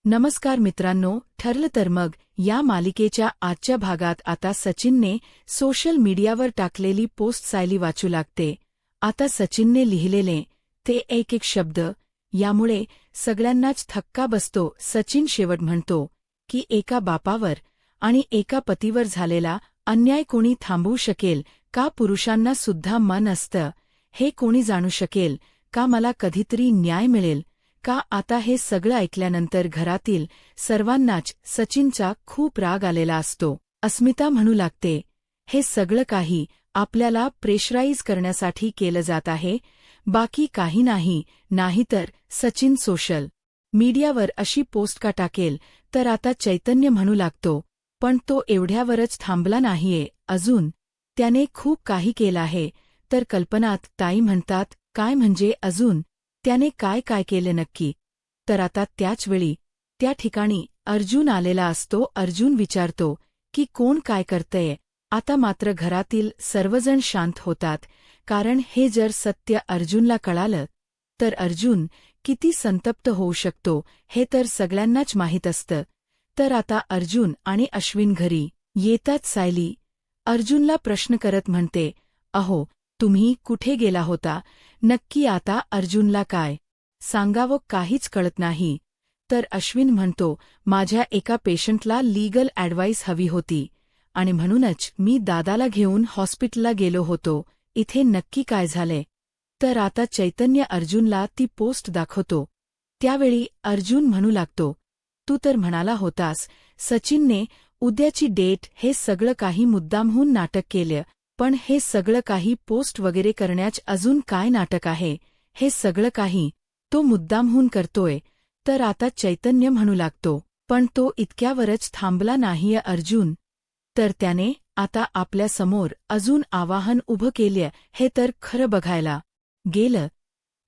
नमस्कार मित्रांनो, ठरलं तर मग या मालिकेच्या आजच्या भागात आता सचिनने सोशल मीडियावर टाकलेली पोस्ट सायली वाचू लागते. आता सचिनने लिहिलेले ते एक एक शब्द यामुळे सगळ्यांनाच थक्का बसतो. सचिन शेवट म्हणतो की एका बापावर आणि एका पतीवर झालेला अन्याय कोणी थांबवू शकेल का? पुरुषांना सुद्धा मन असतं, हे कोणी जाणू शकेल का? मला कधीतरी न्याय मिळेल का? आता हे सगळं ऐकल्यानंतर घरातील सर्वांनाच सचिनचा खूप राग आलेला असतो. अस्मिता म्हणू लागते, हे सगळं काही आपल्याला प्रेशराईज करण्यासाठी केलं जात आहे, बाकी काही नाही. नाहीतर सचिन सोशल मीडियावर अशी पोस्ट का टाकेल? तर आता चैतन्य म्हणू लागतो, पण तो एवढ्यावरच थांबला नाहीये, अजून त्याने खूप काही केलं आहे. तर कल्पनात ताई म्हणतात, काय म्हणजे अजून त्याने काय काय केले नक्की? तर आता त्याचवेळी त्या ठिकाणी अर्जुन आलेला असतो. अर्जुन विचारतो की कोण काय करतंय? आता मात्र घरातील सर्वजण शांत होतात, कारण हे जर सत्य अर्जुनला कळालं तर अर्जुन किती संतप्त होऊ शकतो हे तर सगळ्यांनाच माहीत असतं. तर आता अर्जुन आणि अश्विन घरी येतात. सायली अर्जुनला प्रश्न करत म्हणते, अहो तुम्ही कुठे गेला होता नक्की? आता अर्जुनला काय सांगावं काहीच कळत नाही. तर अश्विन म्हणतो, माझ्या एका पेशंटला लीगल ॲडवाईस हवी होती आणि म्हणूनच मी दादाला घेऊन हॉस्पिटलला गेलो होतो. इथे नक्की काय झालंय? तर आता चैतन्य अर्जुनला ती पोस्ट दाखवतो. त्यावेळी अर्जुन म्हणू लागतो, तू तर म्हणाला होतास सचिनने उद्याची डेट, हे सगळं काही मुद्दामहून नाटक केलं, पण हे सगळं काही पोस्ट वगैरे करण्याच अजून काय नाटक आहे? हे सगळं काही तो मुद्दामहून करतोय. तर आता चैतन्य म्हणू लागतो, पण तो इतक्यावरच थांबला नाहीये अर्जुन. तर त्याने आता आपल्यासमोर अजून आव्हान उभं केलं. हे तर खरं बघायला गेलं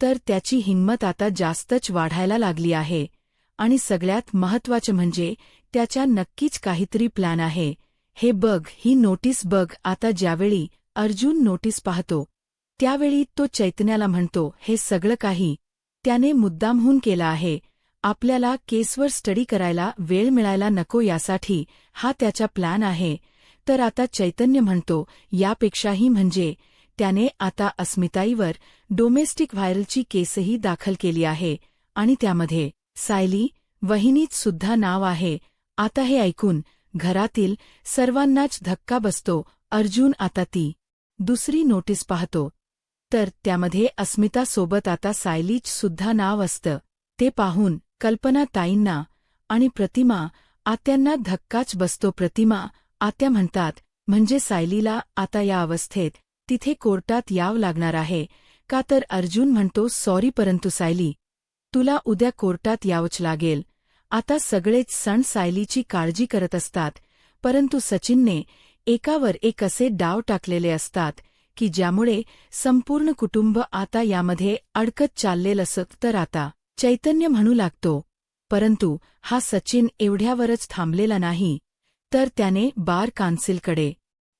तर त्याची हिंमत आता जास्तच वाढायला लागली आहे. आणि सगळ्यात महत्त्वाचं म्हणजे त्याच्या नक्कीच काहीतरी प्लॅन आहे. हे बघ, ही नोटीस बघ. आता ज्यावेळी अर्जुन नोटीस पाहतो त्यावेळी तो चैतन्याला म्हणतो, हे सगळं काही त्याने मुद्दामहून केलं आहे. आपल्याला केसवर स्टडी करायला वेळ मिळायला नको, यासाठी हा त्याचा प्लॅन आहे. तर आता चैतन्य म्हणतो, यापेक्षाही म्हणजे त्याने आता अस्मिताईवर डोमेस्टिक व्हायरलची केसही दाखल केली आहे आणि त्यामध्ये सायली वहिनीच सुद्धा नाव आहे. आता हे ऐकून घरातील सर्वांनाच धक्का बसतो. अर्जुन आता ती दुसरी नोटीस पाहतो तर त्यामध्ये अस्मितासोबत आता सायलीच सुद्धा नाव असतं. ते पाहून कल्पना ताईंना आणि प्रतिमा आत्यांना धक्काच बसतो. प्रतिमा आत्या म्हणतात, म्हणजे सायलीला आता या अवस्थेत तिथे कोर्टात यावं लागणार आहे का? तर अर्जुन म्हणतो, सॉरी, परंतु सायली तुला उद्या कोर्टात यावंच लागेल. आता सगळेच सण सायलीची काळजी करत असतात, परंतु सचिनने एकावर एक असे डाव टाकलेले असतात की ज्यामुळे संपूर्ण कुटुंब आता यामध्ये अडकत चाललेलं असतं. तर आता चैतन्य म्हणू लागतो, परंतु हा सचिन एवढ्यावरच थांबलेला नाही. तर त्याने बार काउन्सिलकडे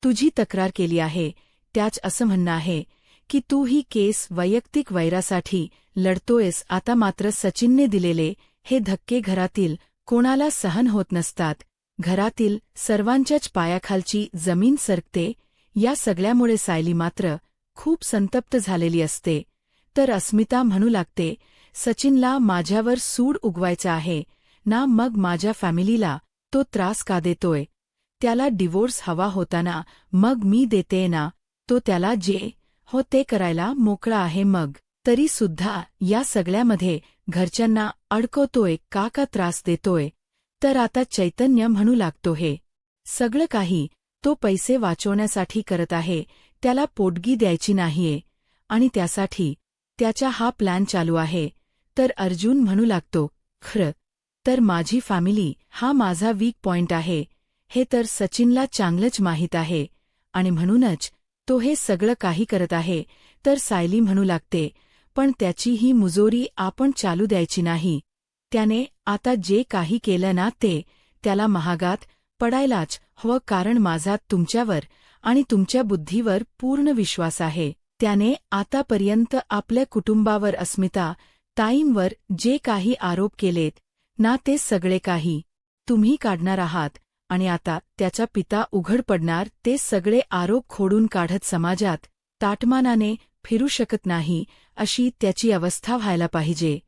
तुझी तक्रार केली आहे. त्याच असं म्हणणं आहे की तू ही केस वैयक्तिक वैरासाठी लढतोयस. आता मात्र सचिनने दिलेले हे धक्के घरातील कोणाला सहन होत नसतात. घरातील सर्वांच्याच पायाखालची जमीन सरकते. या सगळ्यामुळे सायली मात्र खूप संतप्त झालेली असते. तर अस्मिता म्हणू लागते, सचिनला माझ्यावर सूड उगवायचा आहे ना? मग माझ्या फॅमिलीला तो त्रास का देतोय? त्याला डिवोर्स हवा होता ना, मग मी देते ना. तो त्याला जे हो ते करायला मोकळा आहे. मग तरी सुद्धा या सगळ्यामध्ये घरच्यांना अडकवतोय का त्रास देतोय? तर आता चैतन्य म्हणू लागतो, हे सगळं काही तो पैसे वाचवण्यासाठी करत आहे. त्याला पोटगी द्यायची नाहीये आणि त्यासाठी त्याचा हा प्लॅन चालू आहे. तर अर्जुन म्हणू लागतो, खरं तर माझी फॅमिली हा माझा वीक पॉइंट आहे, हे तर सचिनला चांगलंच माहीत आहे आणि म्हणूनच तो हे सगळं काही करत आहे. तर सायली म्हणू लागते, पण त्याची ही मुजोरी आपण चालू द्यायची नाही. त्याने आता जे काही केलं ना ते त्याला महागात पडायलाच हवं, कारण माझा तुमच्यावर आणि तुमच्या बुद्धीवर पूर्ण विश्वास आहे. त्याने आतापर्यंत आपल्या कुटुंबावर, अस्मिता ताईंवर जे काही आरोप केलेत ना ते सगळे काही तुम्ही काढणार आहात आणि आता त्याचा पिता उघड पडणार ते सगळे आरोप खोडून काढत समाजात ताटमानाने फिरू शकत नाही अशी त्याची अवस्था व्हायला पाहिजे.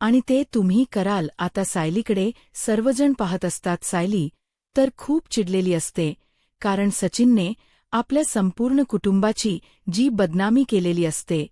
आणि ते तुम्ही कराल. आता सायलीकडे सर्वजण पाहत असतात. सायली तर खूप चिडलेली असते, कारण सचिनने आपल्या संपूर्ण कुटुंबाची जी बदनामी केलेली असते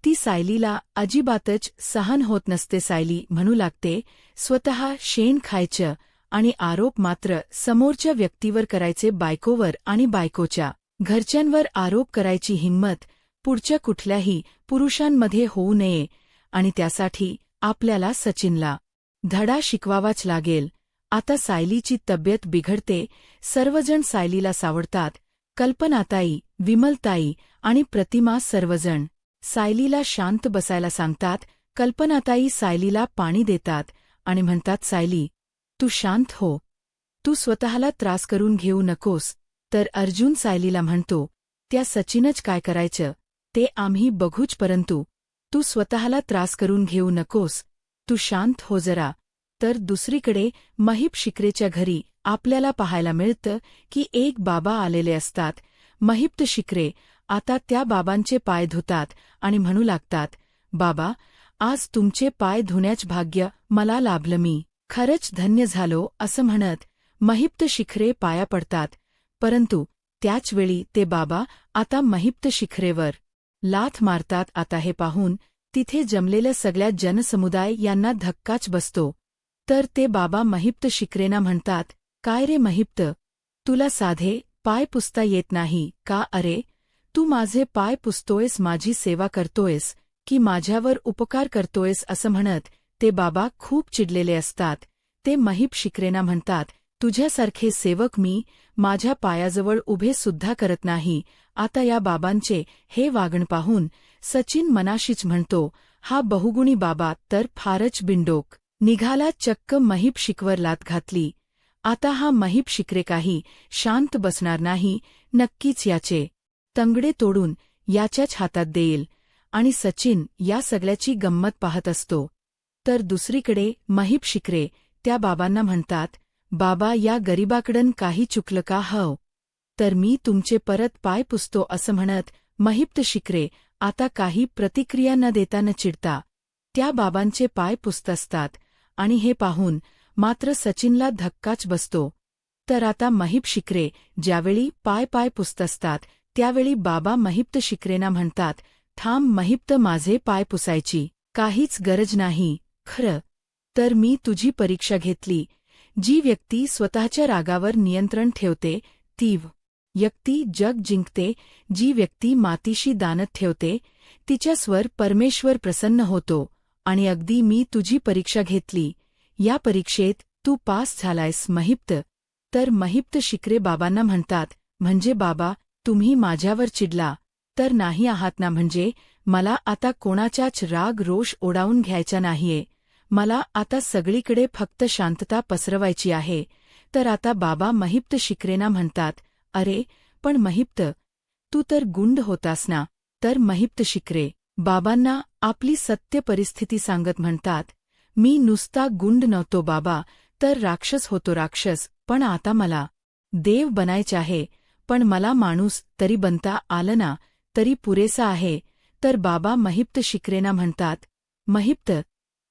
ती सायलीला अजिबातच सहन होत नसते. सायली म्हणू लागते, स्वतः शेण खायचं आणि आरोप मात्र समोरच्या व्यक्तीवर करायचे, बायकोवर आणि बायकोच्या घरच्यांवर आरोप करायची हिंमत पुढच्या कुठल्याही पुरुषांमध्ये होऊ नये. आणि त्यासाठी आपल्याला सचिनला धडा शिकवावाच लागेल. आता सायलीची तब्येत बिघडते. सर्वजण सायलीला सावडतात. कल्पनाताई, विमलताई आणि प्रतिमा सर्वजण सायलीला शांत बसायला सांगतात. कल्पनाताई सायलीला पाणी देतात आणि म्हणतात, सायली, तू शांत हो. तू स्वतःला त्रास करून घेऊ नकोस. तर अर्जुन सायलीला म्हणतो, त्या सचिनच काय करायचं ते आम्ही बघूच, परंतु तू स्वतःला त्रास करून घेऊ नकोस. तू शांत हो जरा. तर दुसरीकडे महिप शिकरेच्या घरी आपल्याला पाहायला मिळतं की एक बाबा आलेले असतात. महिप्त शिकरे आता त्या बाबांचे पाय धुतात आणि म्हणू लागतात, बाबा, आज तुमचे पाय धुण्याच भाग्य मला लाभलं. मी खरंच धन्य झालो. असं म्हणत महिप्त शिखरे पाया पडतात. परंतु त्याचवेळी ते बाबा आता महिप्त शिखरेवर लाथ मारतात. आता हे पाहून तिथे जमलेल्या सगळ्या जनसमुदाय यांना धक्काच बसतो. तर ते बाबा महिप्त शिखरेना म्हणतात, काय रे महिप्त, तुला साधे पाय पुसता येत नाही का? अरे, तू माझे पाय पुसतोयस, माझी सेवा करतोयस की माझ्यावर उपकार करतोयस? असं म्हणत ते बाबा खूप चिडलेले असतात. ते महिप शिखरेना म्हणतात, तुझ्यासारखे सेवक मी माझ्या पायाजवळ उभे सुद्धा करत नाही. आता या बाबांचे हे वागण पाहून सचिन मनाशीच म्हणतो, हा बहुगुणी बाबा तर फारच बिंडोक निघाला. चक्क महिप शिकवर लात घातली. आता हा महिप शिकरे काही शांत बसणार नाही. नक्कीच याचे तंगडे तोडून याच्याच हातात देईल. आणि सचिन या सगळ्याची गंमत पाहत असतो. तर दुसरीकडे महिप शिकरे त्या बाबांना म्हणतात, बाबा, या गरीबाकडन काही चुकलं का? हव तर मी तुमचे परत पाय पुसतो. असं म्हणत महिप्त शिकरे आता काही प्रतिक्रिया न देता न चिडता त्या बाबांचे पाय पुसत असतात. आणि हे पाहून मात्र सचिनला धक्काच बसतो. तर आता महिप शिकरे ज्यावेळी पाय पुसत असतात त्यावेळी बाबा महिप्त शिकरेना म्हणतात, थांब महिप्त, माझे पाय पुसायची काहीच गरज नाही. खरं तर मी तुझी परीक्षा घेतली. जी व्यक्ती स्वतःच्या रागावर नियंत्रण ठेवते ती व्यक्ती जग जिंकते. जी व्यक्ती मातीशी दानत ठेवते तिच्यास्वर परमेश्वर प्रसन्न होतो. आणि अगदी मी तुझी परीक्षा घेतली. या परीक्षेत तू पास झालायस महिप्त. तर महिप्त शिकरे बाबांना म्हणतात, म्हणजे बाबा, तुम्ही माझ्यावर चिडला तर नाही आहात ना? म्हणजे मला आता कोणाचाच राग रोष ओढावून घ्यायचा नाहीये. मला आता सगळीकडे फक्त शांतता पसरवायची आहे. तर आता बाबा महिप्त शिकरेना म्हणतात, अरे पण महिप्त, तू तर गुंड होतास ना? तर महिप्त शिकरे बाबांना आपली सत्य परिस्थिती सांगत म्हणतात, मी नुसता गुंड नव्हतो बाबा, तर राक्षस होतो, राक्षस. पण आता मला देव बनायचे आहे. पण मला माणूस तरी बनता आलं ना तरी पुरेसा आहे. तर बाबा महिप्त शिकरेना म्हणतात, महिप्त,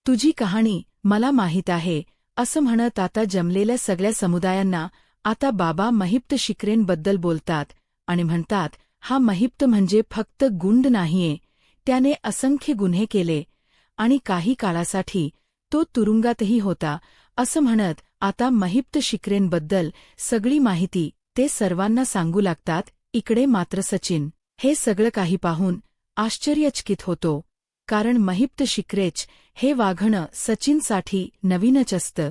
तुझी कहाणी मला माहीत आहे. असं म्हणत आता जमलेल्या सगळ्या समुदायांना आता बाबा महिप्त शिकरेंबद्दल बोलतात आणि म्हणतात, हा महिप्त म्हणजे फक्त गुंड नाहीये, त्याने असंख्य गुन्हे केले आणि काही काळासाठी तो तुरुंगातही होता. असं म्हणत आता महिप्त शिकरेंबद्दल सगळी माहिती ते सर्वांना सांगू लागतात. इकडे मात्र सचिन हे सगळं काही पाहून आश्चर्यचकित होतो, कारण महिप्त शिकरेच हे वागणं सचिनसाठी नवीनच असतं.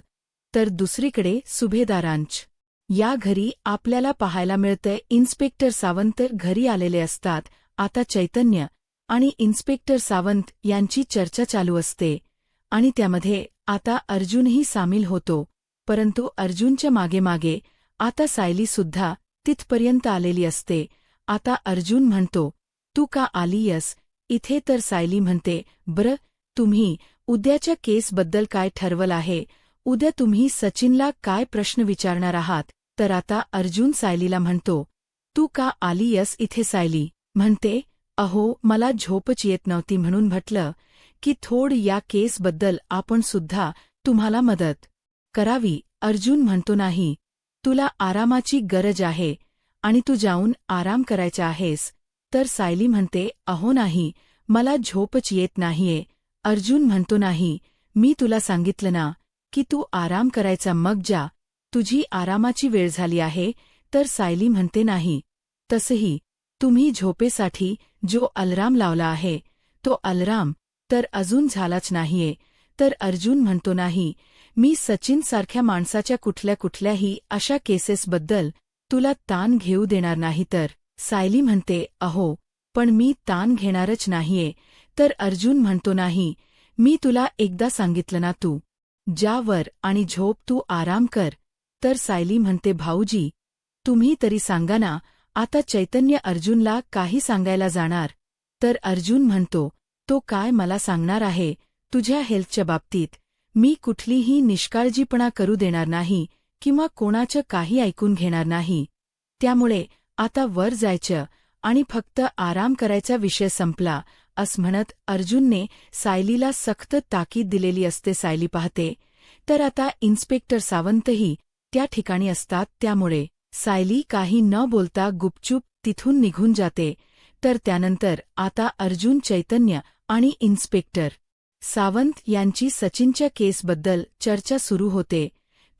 तर दुसरीकडे सुभेदारांच या घरी आपल्याला पाहायला मिळतंय इन्स्पेक्टर सावंत घरी आलेले असतात. आता चैतन्य आणि इन्स्पेक्टर सावंत यांची चर्चा चालू असते आणि त्यामध्ये आता अर्जुनही सामील होतो. परंतु अर्जुनच्या मागे आता सायलीसुद्धा तिथपर्यंत आलेली असते. आता अर्जुन म्हणतो, तू का आलीयस इथे? तर सायली म्हणते, बरं, तुम्ही उद्याच्या केसबद्दल काय ठरवलं आहे? उद्या तुम्ही सचिनला काय प्रश्न विचारणार आहात. तर आता अर्जुन सायलीला म्हणतो, तू का आलीयस इथे. सायली म्हणते, अहो मला झोपच येत नव्हती म्हणून म्हटलं की थोड या केसबद्दल आपण सुद्धा तुम्हाला मदत करावी. अर्जुन म्हणतो, नाही, तुला आरामाची गरज आहे आणि तू जाऊन आराम करायचा आहेस. तर सायली म्हणते, अहो नाही, मला झोपच येत नाहीये. अर्जुन म्हणतो, नाही, मी तुला सांगितलं ना की तू आराम करायचा, मग जा, तुझी आरामाची वेळ झाली आहे. तर सायली म्हणते, नाही, तसंही तुम्ही झोपेसाठी जो अलार्म लावला आहे तो अलार्म तर अजून झालाच नाहीये. तर अर्जुन म्हणतो, नाही, मी सचिनसारख्या माणसाच्या कुठल्याही अशा केसेसबद्दल तुला ताण घेऊ देणार नाही. तर सायली म्हणते, अहो पण मी ताण घेणारच नाहीये. तर अर्जुन म्हणतो, नाही, मी तुला एकदा सांगितलं ना, तू जा वर आणि झोप, तू आराम कर. तर सायली म्हणते, भाऊजी तुम्ही तरी सांगा ना, आता चैतन्य अर्जुनला काही सांगायला जाणार. तर अर्जुन म्हणतो, तो काय मला सांगणार आहे तुझ्या हेल्थच्या बाबतीत. मी कुठलीही निष्काळजीपणा करू देणार नाही किंवा कोणाचं काही ऐकून घेणार नाही. त्यामुळे आता वर जायचं आणि फक्त आराम करायचा, विषय संपला. असं म्हणत अर्जुनने सायलीला सक्त ताकीद दिलेली असते. सायली पाहते तर आता इन्स्पेक्टर सावंतही त्या ठिकाणी असतात. त्यामुळे सायली काही न बोलता गुपचूप तिथून निघून जाते. तर त्यानंतर आता अर्जुन, चैतन्य आणि इन्स्पेक्टर सावंत यांची सचिनच्या केसबद्दल चर्चा सुरू होते.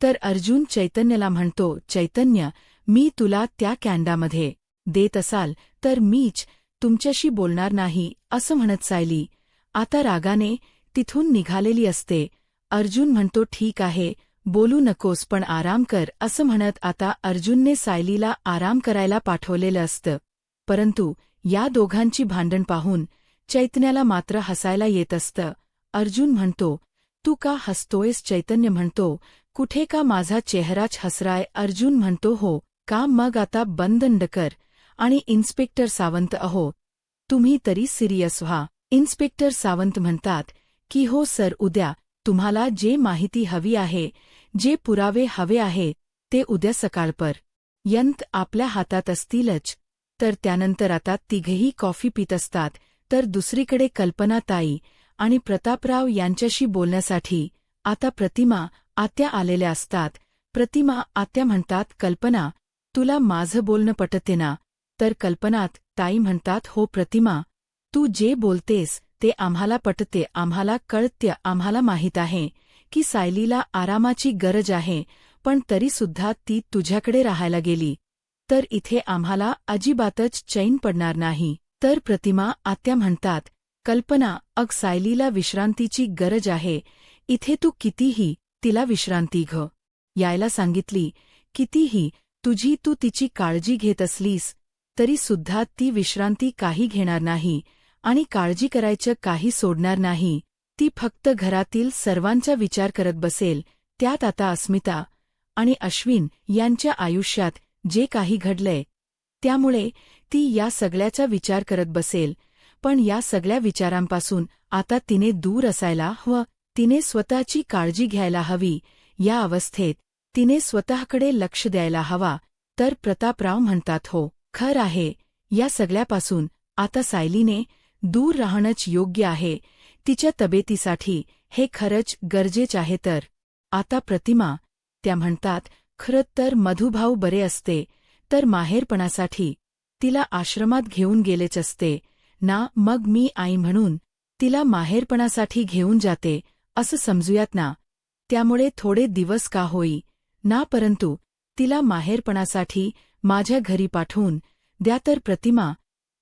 तर अर्जुन चैतन्यला म्हणतो, चैतन्य, मी तुला त्या कॅन्डामध्ये देत असाल तर मीच तुमच्याशी बोलणार नाही. असं म्हणत सायली आता रागाने तिथून निघालेली असते. अर्जुन म्हणतो, ठीक आहे, बोलू नकोस पण आराम कर. असं म्हणत आता अर्जुनने सायलीला आराम करायला पाठवलेलं असतं. परंतु या दोघांची भांडण पाहून चैतन्याला मात्र हसायला येत असतं. अर्जुन म्हणतो, तू का हसतोयस. चैतन्य म्हणतो, कुठे का माझा चेहराच हसराय. अर्जुन म्हणतो, हो का, मग आता बंद कर. आणि इन्स्पेक्टर सावंत, अहो तुम्ही तरी सिरियस व्हा. इन्स्पेक्टर सावंत म्हणतात की हो सर, उद्या तुम्हाला जे माहिती हवी आहे, जे पुरावे हवे आहे ते उद्या सकाळपर्यंत आपल्या हातात असतीलच. तर त्यानंतर आता तिघेही कॉफी पित असतात. तर दुसरीकडे कल्पना ताई आणि प्रतापराव यांच्याशी बोलण्यासाठी आता प्रतिमा आत्या आलेल्या असतात. प्रतिमा आत्या म्हणतात, कल्पना, तुला माझं बोलणं पटते ना. तर कल्पनात ताई म्हणतात, हो प्रतिमा, तू जे बोलतेस ते आम्हाला पटते, आम्हाला कळते. आम्हाला माहीत आहे की सायलीला आरामाची गरज आहे, पण तरीसुद्धा ती तुझ्याकडे राहायला गेली तर इथे आम्हाला अजिबातच चैन पडणार नाही. तर प्रतिमा आत्या म्हणतात, कल्पना, सायलीला विश्रांतीची गरज आहे. इथे तू कितीही तिला विश्रांती यायला सांगितली, कितीही तू तिची काळजी घेत असलीस तरीसुद्धा ती विश्रांती काही घेणार नाही आणि काळजी करायचं काही सोडणार नाही. ती फक्त घरातील सर्वांचा विचार करत बसेल. त्यात आता अस्मिता आणि अश्विन यांच्या आयुष्यात जे काही घडलंय त्यामुळे ती या सगळ्याचा विचार करत बसेल. पण या सगळ्या विचारांपासून आता तिने दूर असायला हवं. तिने स्वतःची काळजी घ्यायला हवी. या अवस्थेत तिने स्वतःकडे लक्ष द्यायला हवा. तर प्रतापराव म्हणतात, हो खरं आहे, या सगळ्यापासून आता सायलीने दूर राहणंच योग्य आहे. तिच्या तब्येतीसाठी हे खरंच गरजेचं आहे. तर आता प्रतिमा त्या म्हणतात, खरं तर मधुभाऊ बरे असते तर माहेरपणासाठी तिला आश्रमात घेऊन गेलेच असते ना. मग मी आई म्हणून तिला माहेरपणासाठी घेऊन जाते असं समजूयात ना. त्यामुळे थोडे दिवस का होई ना, परंतु तिला माहेरपणासाठी माझ्या घरी पाठवून द्या. तर प्रतिमा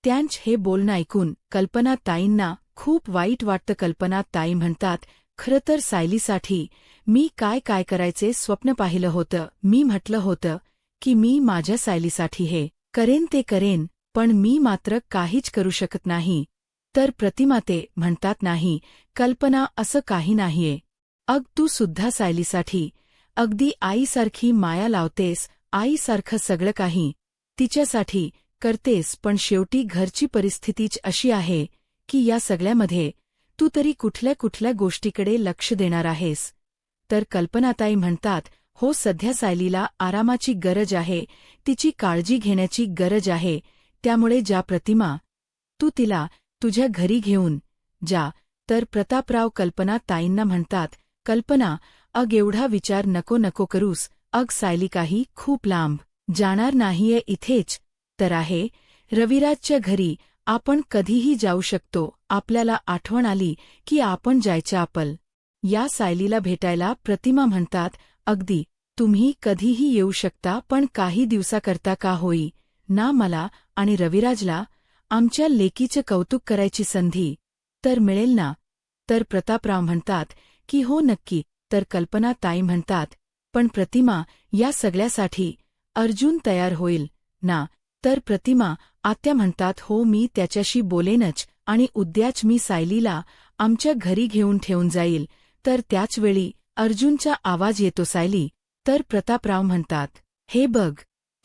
त्यांच हे बोलणं ऐकून कल्पना ताईंना खूप वाईट वाटतं. कल्पना ताई म्हणतात, खरं तर सायलीसाठी मी काय करायचे स्वप्न पाहिलं होतं. मी म्हटलं होतं की मी माझ्या सायलीसाठी हे करेन ते करेन, पण मी मात्र काहीच करू शकत नाही. तर प्रतिमा ते म्हणतात, नाही कल्पना, असं काही नाहीये. तू सुद्धा सायलीसाठी अगदी आईसारखी माया लावतेस, आईसारखं सगळं काही तिच्यासाठी करतेस. पण शेवटी घरची परिस्थितीच अशी आहे की या सगळ्यामध्ये तू तरी कुठल्या गोष्टीकडे लक्ष देणार आहेस. तर कल्पनाताई म्हणतात, हो सध्या सायलीला आरामाची गरज आहे, तिची काळजी घेण्याची गरज आहे, त्यामुळे ज्या प्रतिमा तू तिला तुझ्या घरी घेऊन जा. तर प्रतापराव कल्पनाताईंना म्हणतात, कल्पना, अग एवढा विचार नको करूस, अग सायली काही खूप लांब जाणार नाहीये, इथेच तर आहे रविराजच्या घरी, आपण कधीही जाऊ शकतो, आपल्याला आठवण आली की आपण जायचं आपल या सायलीला भेटायला. प्रतिमा म्हणतात, अगदी तुम्ही कधीही येऊ शकता, पण काही दिवसाकरता का होई ना, मला आणि रविराजला आमच्या लेकीचं कौतुक करायची संधी तर मिळेल ना. तर प्रतापराव म्हणतात की हो नक्की. तर कल्पनाताई म्हणतात, पण प्रतिमा, या सगळ्यासाठी अर्जुन तयार होईल ना. तर प्रतिमा आत्या म्हणतात, हो मी त्याच्याशी बोलेनच, आणि उद्याच मी सायलीला आमच्या घरी घेऊन ठेवून जाईल. तर त्याचवेळी अर्जुनचा आवाज येतो, सायली. तर प्रतापराव म्हणतात, हे बघ.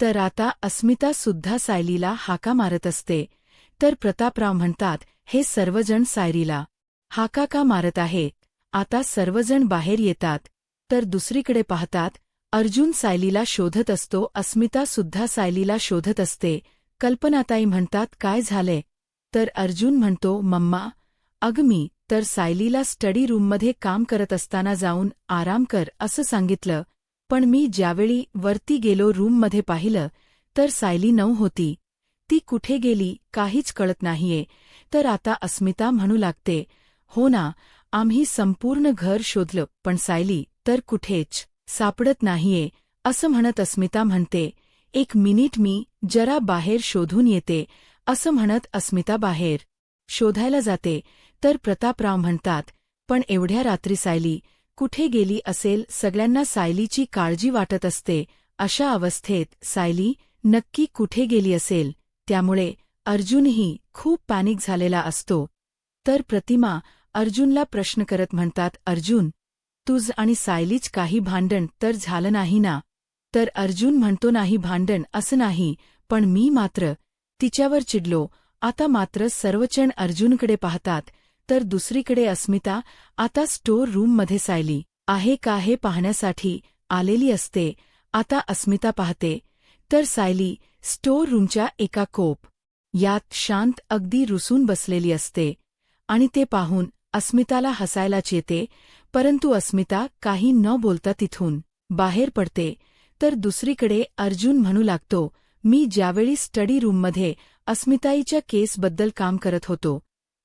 तर आता अस्मिता सुद्धा सायलीला हाका मारत असते. तर प्रतापराव म्हणतात, हे सर्वजण सायलीला हाका का मारत आहेत. आता सर्वजण बाहेर येतात. तर दुसरीकडे पाहतात, अर्जुन सायलीला शोधत असतो, अस्मिता सुद्धा सायलीला शोधत असते. कल्पनाताई म्हणतात, काय झालंय. तर अर्जुन म्हणतो, मम्मा, अग मी तर सायलीला स्टडी रूममध्ये काम करत असताना जाऊन आराम कर असं सांगितलं, पण मी ज्यावेळी वरती गेलो रूममध्ये पाहिलं तर सायली नव्हती. ती कुठे गेली काहीच कळत नाहीये. तर आता अस्मिता म्हणू लागते, हो ना, आम्ही संपूर्ण घर शोधलं, पण सायली तर कुठेच सापडत नाहीये. असं म्हणत अस्मिता म्हणते, एक मिनिट, मी जरा बाहेर शोधून येते. असं म्हणत अस्मिता बाहेर शोधायला जाते. तर प्रतापराव म्हणतात, पण एवढ्या रात्री सायली कुठे गेली असेल. सगळ्यांना सायलीची काळजी वाटत असते. अशा अवस्थेत सायली नक्की कुठे गेली असेल. त्यामुळे अर्जुनही खूप पॅनिक झालेला असतो. तर प्रतिमा अर्जुनला प्रश्न करत म्हणतात, अर्जुन, तुझ आणि सायलीच काही भांडण तर झालं नाही ना. तर अर्जुन म्हणतो, नाही भांडण असं नाही, पण मी मात्र तिच्यावर चिडलो. आता मात्र सर्वजण अर्जुनकडे पाहतात. तर दुसरीकडे अस्मिता आता स्टोर रूममध्ये सायली आहे का हे पाहण्यासाठी आलेली असते. आता अस्मिता पाहते तर सायली स्टोर रूमच्या एका कोप यात शांत अगदी रुसून बसलेली असते. आणि ते पाहून अस्मिताला हसायलाच येते, परंतु अस्मिता काही न बोलता तिथून बाहेर पडते. तर दुसरीकडे अर्जुन म्हणू लागतो, मी ज्यावेळी स्टडी रूममध्ये अस्मिताईच्या केसबद्दल काम करत होतो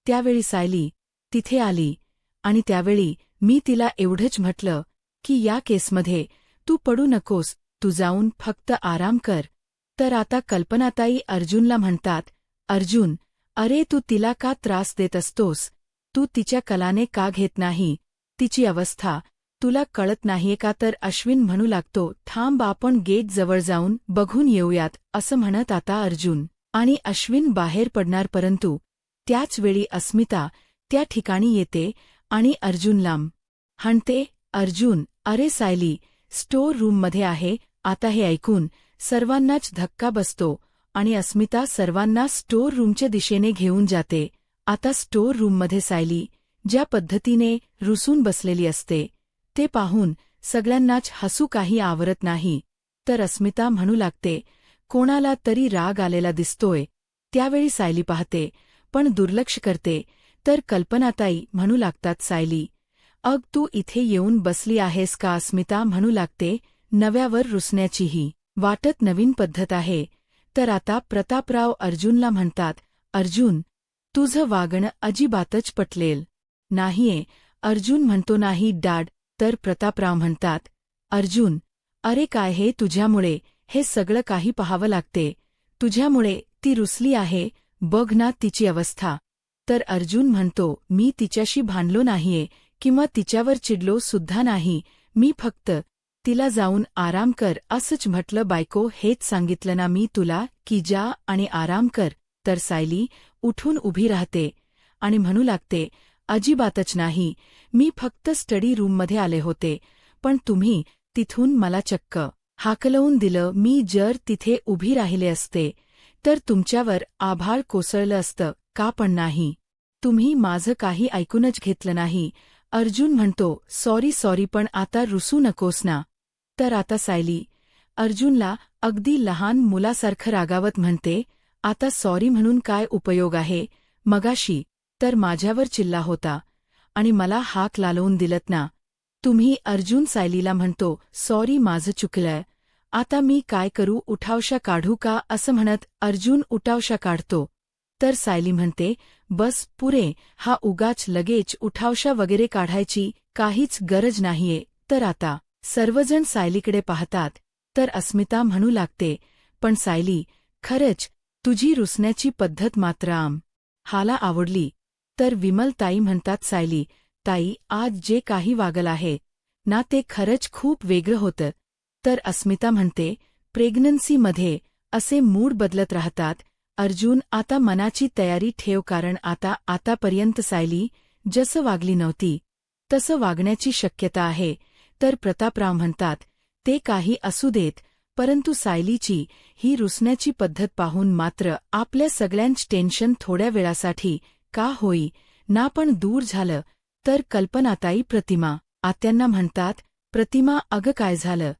त्यावेळी सायली तिथे आली, आणि त्यावेळी मी तिला एवढंच म्हटलं की या केसमध्ये तू पडू नकोस, तू जाऊन फक्त आराम कर. तर आता कल्पनाताई अर्जुनला म्हणतात, अर्जुन, अरे तू तिला का त्रास देत असतोस. तू तिच्या कलाने का घेत नाही. तिची अवस्था तुला कळत नाहीये का. तर अश्विन म्हणू लागतो, थांब, आपण गेट जवळ जाऊन बघून येऊयात. असं म्हणत आता अर्जुन आणि अश्विन बाहेर पडणार, परंतु त्याचवेळी अस्मिता त्या ठिकाणी येते आणि अर्जुनला हाणते. अर्जुन, अरे सायली स्टोर रूममध्ये आहे. आता हे ऐकून सर्वांनाच धक्का बसतो आणि अस्मिता सर्वांना स्टोर रूमच्या दिशेने घेऊन जाते. आता स्टोर रूममध्ये सायली ज्या पद्धतीने रुसून बसलेली असते ते पाहून सगळ्यांनाच हसू काही आवरत नाही. तर अस्मिता म्हणू लागते, कोणाला तरी राग आलेला दिसतोय. त्यावेळी सायली पाहते पण दुर्लक्ष करते. तर कल्पनाताई म्हणू लागतात, सायली, अग तू इथे येऊन बसली आहेस का. अस्मिता म्हणू लागते, नव्यावर रुसण्याचीही वाटत नवीन पद्धत आहे. तर आता प्रतापराव अर्जुनला म्हणतात, अर्जुन, तुझं वागणं अजिबातच पटलेल नाहीये. अर्जुन म्हणतो, नाही डॅड. तर प्रतापराव म्हणतात, अर्जुन, अरे काय हे तुझ्यामुळे हे सगळं काही पाहावं लागते. तुझ्यामुळे ती रुसली आहे, बघ ना तिची अवस्था. तर अर्जुन म्हणतो, मी तिच्याशी भांडलो नाहीये किंवा तिच्यावर चिडलो सुद्धा नाही. मी फक्त तिला जाऊन आराम कर असंच म्हटलं. बायको, हेच सांगितलं ना मी तुला की जा आणि आराम कर. तर सायली उठून उभी राहते आणि म्हणू लागते, अजिबातच नाही, मी फक्त स्टडी रूममध्ये आले होते, पण तुम्ही तिथून मला चक्क हाकलवून दिलं. मी जर तिथे उभी राहिले असते तर तुमच्यावर आभाळ कोसळलं असतं का, पण नाही. तुम्ही माझं काही ऐकूनच घेतलं नाही. अर्जुन म्हणतो, सॉरी पण आता रुसू नकोस ना. तर आता सायली अर्जुनला अगदी लहान मुलासारखं रागावत म्हणते, आता सॉरी म्हणून काय उपयोग आहे, मगाशी तर माझ्यावर चिल्ला होता आणि मला हाक लावून दिलत ना तुम्ही. अर्जुन सायलीला म्हणतो, सॉरी माझं चुकलंय, आता मी काय करू, उठावशा काढू का, असं म्हणत अर्जुन उठावशा काढतो. तर सायली म्हणते, बस पुरे, हा उगाच लगेच उठावशा वगैरे काढायची काहीच गरज नाहीये. तर आता सर्वजण सायलीकडे पाहतात, तर अस्मिता म्हणू लागते, पण सायली, खरंच तुझी रुसण्याची पद्धत मात्र हाला आवडली. तर विमल ताई म्हणतात, सायली ताई, आज जे काही वागलं आहे ना ते खरंच खूप वेगळं होतं. तर अस्मिता म्हणते, प्रेग्नन्सीमध्ये असे मूड बदलत राहतात. अर्जुन, आता मनाची तयारी ठेव, कारण आतापर्यंत सायली जसं वागली नव्हती तसं वागण्याची शक्यता आहे. तर प्रतापराव म्हणतात, ते काही असू देत, परंतु सायलीची ही रुसण्याची पद्धत पाहून मात्र आपल्या सगळ्यांच टेन्शन थोड्या वेळासाठी का होई ना पण दूर झालं. तर कल्पनाताई प्रतिमा आत्यांना म्हणतात, प्रतिमा अगं काय झालं,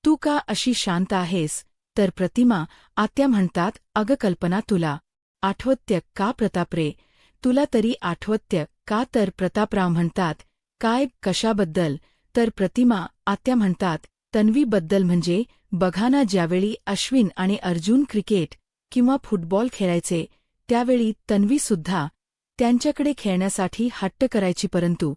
तू का अशी शांत आहेस. तर प्रतिमा आत्या म्हणतात, अगं कल्पना, तुला आठवत्य का प्रतापरे, तुला तरी आठवत्य का. तर प्रतापराव म्हणतात, काय, कशाबद्दल. तर प्रतिमा आत्या म्हणतात, तन्वीबद्दल, म्हणजे बघा ना, ज्यावेळी अश्विन आणि अर्जुन क्रिकेट किंवा फुटबॉल खेळायचे त्यावेळी तन्वीसुद्धा त्यांच्याकडे खेळण्यासाठी हट्ट करायची, परंतु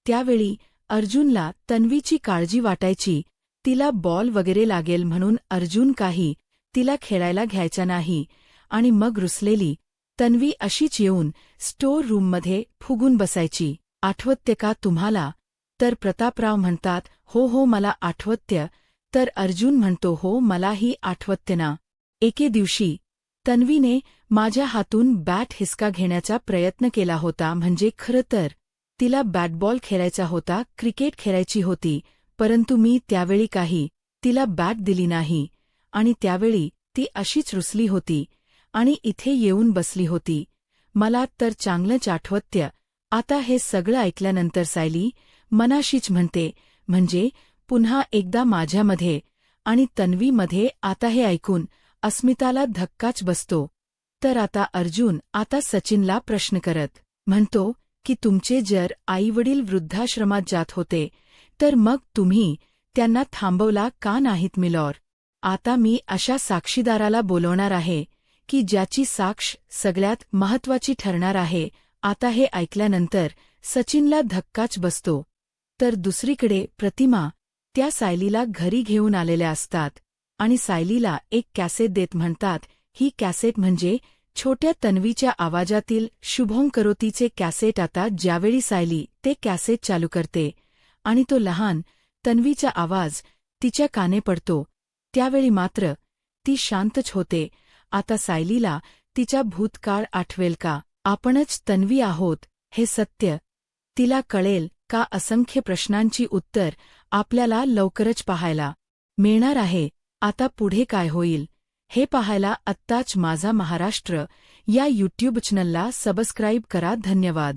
त्यावेळी अर्जुनला तन्वीची काळजी वाटायची, तिला बॉल वगैरे लागेल म्हणून अर्जुन काही तिला खेळायला घ्यायचा नाही. आणि मग रुसलेली तन्वी अशीच येऊन स्टोअर रूममध्ये फुगून बसायची. आठवत्य का तुम्हाला. तर प्रतापराव म्हणतात, हो मला आठवत्य. तर अर्जुन म्हणतो, हो मलाही आठवत्य ना. एके दिवशी तन्वीने माझ्या हातून बॅट हिसका घेण्याचा प्रयत्न केला होता, म्हणजे खरं तर तिला बॅटबॉल खेळायचा होता, क्रिकेट खेळायची होती, परंतु मी त्यावेळी काही तिला बॅट दिली नाही. आणि त्यावेळी ती अशीच रुसली होती आणि इथे येऊन बसली होती. मला तर चांगलंच आठवत्य. आता हे सगळं ऐकल्यानंतर सायली मनाशीच म्हणते, म्हणजे पुन्हा एकदा माझ्यामध्ये आणि तन्वीमध्ये. आता हे ऐकून अस्मिताला धक्काच बसतो. तर आता अर्जुन सचिनला प्रश्न करत म्हणतो, की तुमचे जर आईवडील वृद्धाश्रमात जात होते तर मग तुम्ही त्यांना थांबवला का नाहीत मिलॉर. आता मी अशा साक्षीदाराला बोलवणार आहे की ज्याची साक्ष सगळ्यात महत्वाची ठरणार आहे. आता हे ऐकल्यानंतर सचिनला धक्काच बसतो. तर दुसरीकडे प्रतिमा त्या सायलीला घरी घेऊन आलेल्या असतात आणि सायलीला एक कॅसेट देत म्हणतात, ही कॅसेट म्हणजे छोट्या तन्वीच्या आवाजातील शुभों करोतीचे कॅसेट. आता ज्यावेळी सायली ते कॅसेट चालू करते आणि तो लहान तन्वीचा आवाज तिच्या काने पडतो, त्यावेळी मात्र ती शांतच होते. आता सायलीला तिचा भूतकाळ आठवेल का, आपणच तन्वी आहोत हे सत्य तिला कळेल का, असंख्य प्रश्नांची उत्तर आपल्याला लवकरच पाहायला मिळणार आहे. आता पुढे काय होईल हे पाहायला आत्ताच माझा महाराष्ट्र या यूट्यूब चॅनलला सबस्क्राईब करा. धन्यवाद.